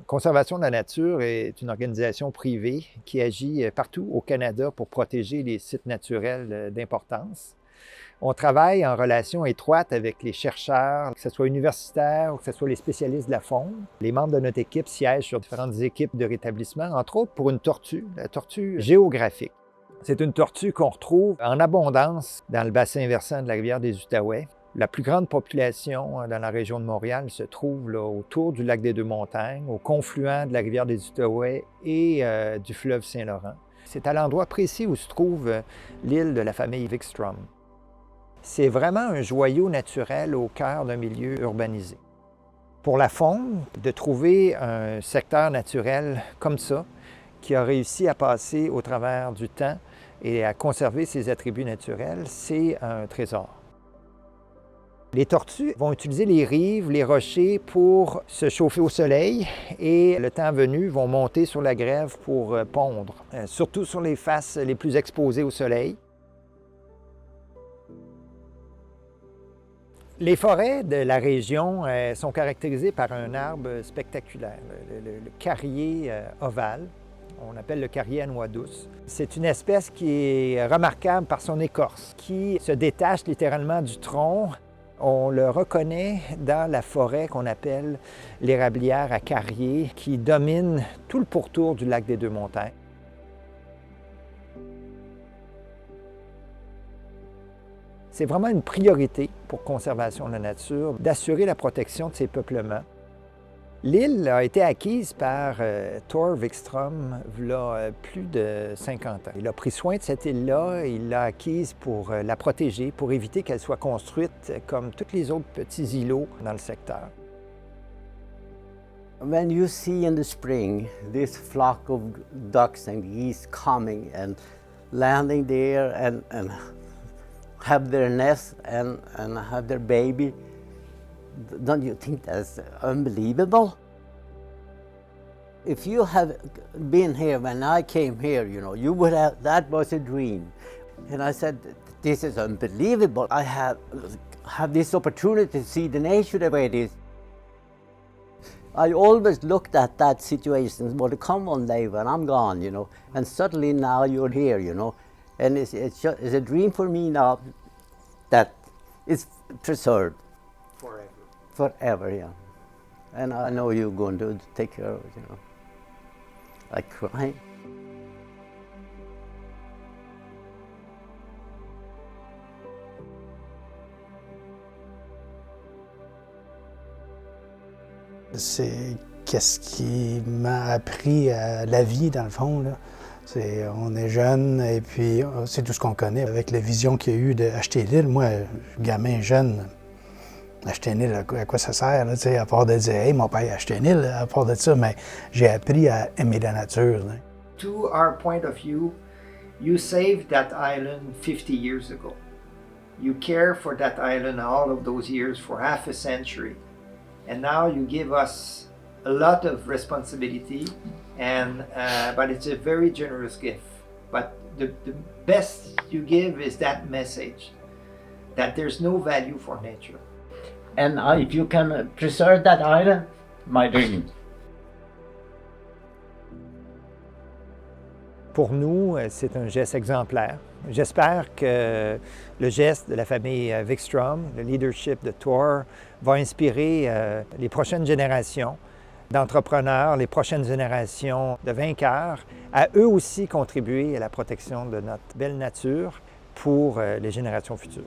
Conservation de la nature est une organisation privée qui agit partout au Canada pour protéger les sites naturels d'importance. On travaille en relation étroite avec les chercheurs, que ce soit universitaires ou que ce soit les spécialistes de la faune. Les membres de notre équipe siègent sur différentes équipes de rétablissement, entre autres pour une tortue, la tortue géographique. C'est une tortue qu'on retrouve en abondance dans le bassin versant de la rivière des Outaouais. La plus grande population dans la région de Montréal se trouve là, autour du lac des Deux-Montagnes, au confluent de la rivière des Outaouais et du fleuve Saint-Laurent. C'est à l'endroit précis où se trouve l'île de la famille Vikstrom. C'est vraiment un joyau naturel au cœur d'un milieu urbanisé. Pour la faune, de trouver un secteur naturel comme ça, qui a réussi à passer au travers du temps et à conserver ses attributs naturels, c'est un trésor. Les tortues vont utiliser les rives, les rochers pour se chauffer au soleil et, le temps venu, vont monter sur la grève pour pondre, surtout sur les faces les plus exposées au soleil. Les forêts de la région sont caractérisées par un arbre spectaculaire, le carrier ovale. On appelle le carrier à noix douce. C'est une espèce qui est remarquable par son écorce, qui se détache littéralement du tronc. On le reconnaît dans la forêt qu'on appelle l'érablière à carrier, qui domine tout le pourtour du lac des Deux-Montagnes. C'est vraiment une priorité pour Conservation de la nature d'assurer la protection de ces peuplements. L'île a été acquise par Thor Vikstrom il y a plus de 50 ans. Il a pris soin de cette île-là, il l'a acquise pour la protéger, pour éviter qu'elle soit construite comme tous les autres petits îlots dans le secteur. When you see in the spring this flock of ducks and geese coming and landing there and have their nest and have their baby, don't you think that's unbelievable? If you have been here when I came here, you know, you would have, that was a dream. And I said, this is unbelievable. I have this opportunity to see the nature the way it is. I always looked at that situation, well, to come one day when I'm gone, you know, and suddenly now you're here, you know. And it's a dream for me now that it's preserved. Forever. Forever, yeah. And I know you're going to take care of it, you know. I cry. C'est qu'est-ce qui m'a appris à la vie, dans le fond, là. On est jeune et puis c'est tout ce qu'on connaît. Avec la vision qu'il y a eu d'acheter l'île, moi, gamin jeune, acheter une île, à quoi ça sert, là, à part de dire « Hey, mon père a acheté une île », à part de ça, mais j'ai appris à aimer la nature. Là. To our point of view, you saved that island 50 years ago. You care for that island all of those years for half a century. And now you give us a lot of responsibility, but it's a very generous gift. But the best you give is that message, that there's no value for nature. And if you can preserve that island, my dream. Pour nous, c'est un geste exemplaire. J'espère que le geste de la famille Vikstrom, le leadership de Thor, va inspirer les prochaines générations d'entrepreneurs, les prochaines générations de vainqueurs, à eux aussi contribuer à la protection de notre belle nature pour les générations futures.